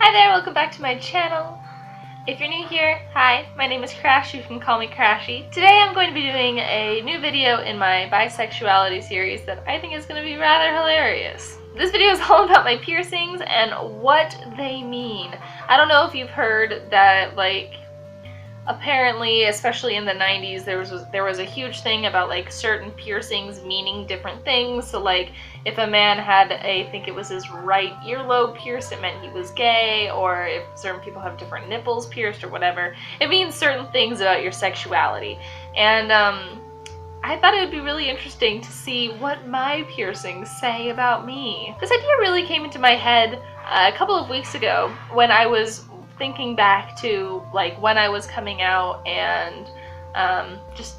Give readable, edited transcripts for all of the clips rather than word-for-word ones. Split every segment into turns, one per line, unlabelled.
Hi there, welcome back to my channel. If you're new here, hi, my name is Crash, you can call me Crashy. Today I'm going to be doing a new video in my bisexuality series that I think is going to be rather hilarious. This video is all about my piercings and what they mean. I don't know if you've heard that, apparently, especially in the 90s, there was a huge thing about certain piercings meaning different things. So if a man had I think it was his right earlobe pierced, it meant he was gay, or if certain people have different nipples pierced or whatever, it means certain things about your sexuality. And I thought it would be really interesting to see what my piercings say about me. This idea really came into my head a couple of weeks ago when I was thinking back to when I was coming out and just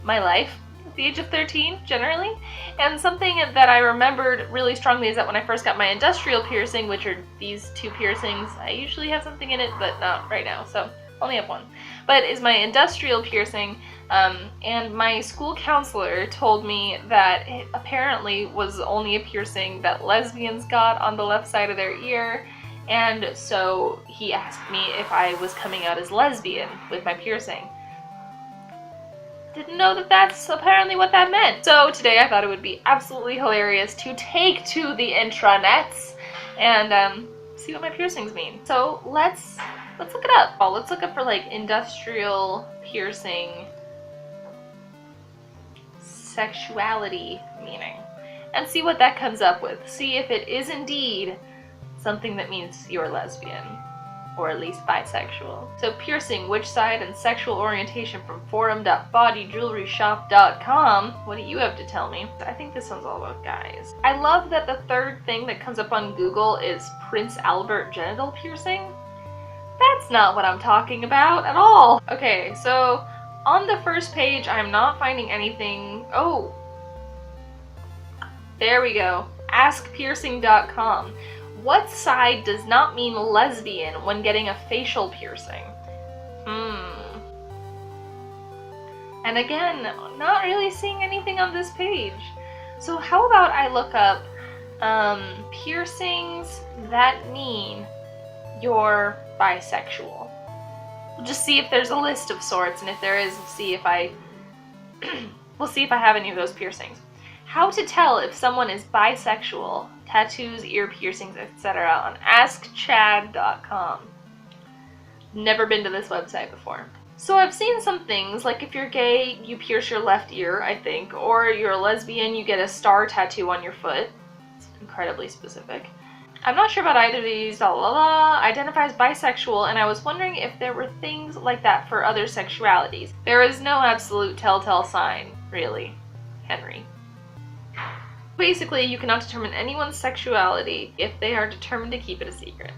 my life at the age of 13 generally. And something that I remembered really strongly is that when I first got my industrial piercing, which are these two piercings, I usually have something in it but not right now, so only have one, but is my industrial piercing, and my school counselor told me that it apparently was only a piercing that lesbians got on the left side of their ear. And so he asked me if I was coming out as lesbian with my piercing. Didn't know that that's apparently what that meant. So today I thought it would be absolutely hilarious to take to the intranets and see what my piercings mean. So let's look it up. Oh, let's look up for industrial piercing sexuality meaning and see what that comes up with. See if it is indeed something that means you're lesbian, or at least bisexual. So piercing, which side, and sexual orientation from forum.bodyjewelryshop.com. What do you have to tell me? I think this one's all about guys. I love that the third thing that comes up on Google is Prince Albert genital piercing. That's not what I'm talking about at all. Okay, so on the first page, I'm not finding anything. Oh, there we go. AskPiercing.com. What side does not mean lesbian when getting a facial piercing? And again, not really seeing anything on this page. So how about I look up piercings that mean you're bisexual. We'll just see if there's a list of sorts, and if there is, we'll see if I have any of those piercings. How to tell if someone is bisexual. Tattoos, ear piercings, etc. on AskChad.com. Never been to this website before. So I've seen some things, like if you're gay, you pierce your left ear, I think, or you're a lesbian, you get a star tattoo on your foot. It's incredibly specific. I'm not sure about either of these. Identifies bisexual, and I was wondering if there were things like that for other sexualities. There is no absolute telltale sign, really, Henry. Basically, you cannot determine anyone's sexuality if they are determined to keep it a secret.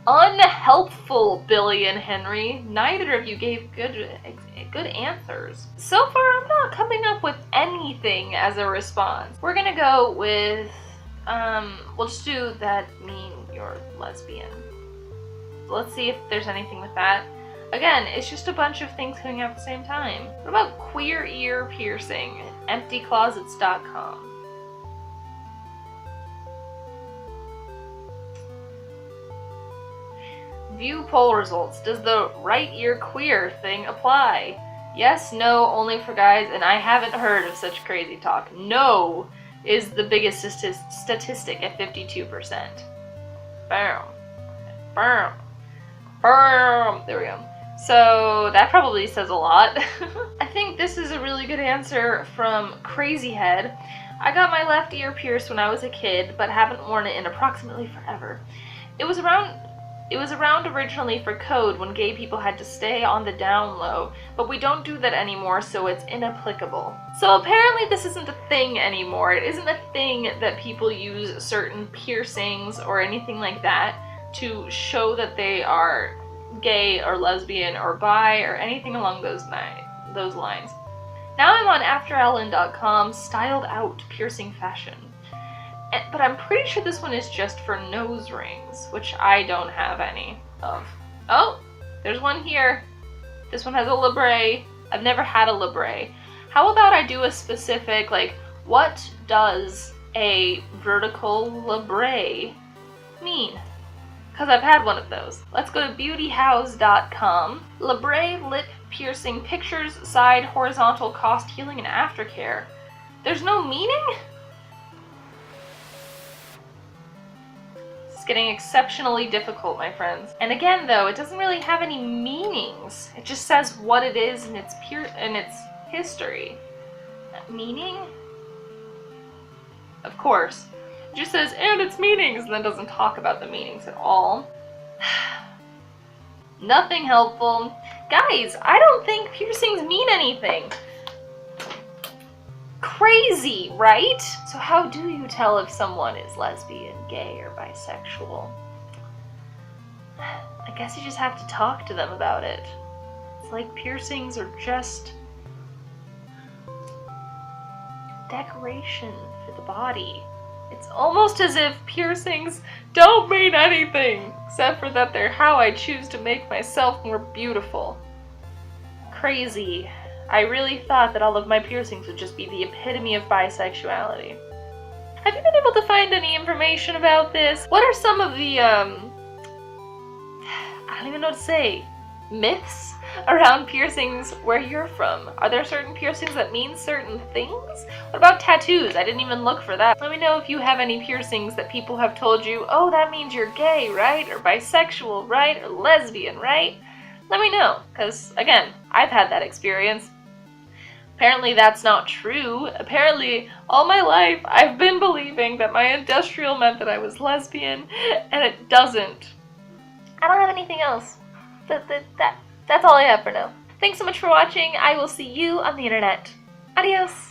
Unhelpful, Billy and Henry. Neither of you gave good answers. So far, I'm not coming up with anything as a response. We're gonna go with, we'll just do that mean you're lesbian. Let's see if there's anything with that. Again, it's just a bunch of things coming out at the same time. What about queer ear piercing? EmptyClosets.com. View poll results. Does the right ear queer thing apply? Yes, no, only for guys, and I haven't heard of such crazy talk. No is the biggest statistic at 52%. Bam. Bam. Bam. There we go. So that probably says a lot. I think this is a really good answer from Crazyhead. I got my left ear pierced when I was a kid, but haven't worn it in approximately forever. It was around originally for code when gay people had to stay on the down low, but we don't do that anymore, so it's inapplicable. So apparently this isn't a thing anymore. It isn't a thing that people use certain piercings or anything like that to show that they are gay or lesbian or bi or anything along those lines. Now I'm on AfterEllen.com, styled out piercing fashion. But I'm pretty sure this one is just for nose rings, which I don't have any of. Oh, there's one here. This one has a labrae. I've never had a labrae. How about I do a specific, what does a vertical labrae mean? because I've had one of those. Let's go to beautyhouse.com. Labrae lip piercing pictures, side, horizontal, cost, healing, and aftercare. There's no meaning? It's getting exceptionally difficult, my friends. And again, though, it doesn't really have any meanings. It just says what it is and its history. Meaning? Of course. It just says, and its meanings, and then doesn't talk about the meanings at all. Nothing helpful. Guys, I don't think piercings mean anything. Crazy, right? So how do you tell if someone is lesbian, gay, or bisexual? I guess you just have to talk to them about it. It's like piercings are just decoration for the body. It's almost as if piercings don't mean anything, except for that they're how I choose to make myself more beautiful. Crazy. I really thought that all of my piercings would just be the epitome of bisexuality. Have you been able to find any information about this? What are some of the, I don't even know what to say, myths around piercings where you're from? Are there certain piercings that mean certain things? What about tattoos? I didn't even look for that. Let me know if you have any piercings that people have told you, oh, that means you're gay, right? Or bisexual, right? Or lesbian, right? Let me know, because, again, I've had that experience. Apparently that's not true. Apparently, all my life, I've been believing that my industrial meant that I was lesbian, and it doesn't. I don't have anything else. That's all I have for now. Thanks so much for watching. I will see you on the internet. Adios!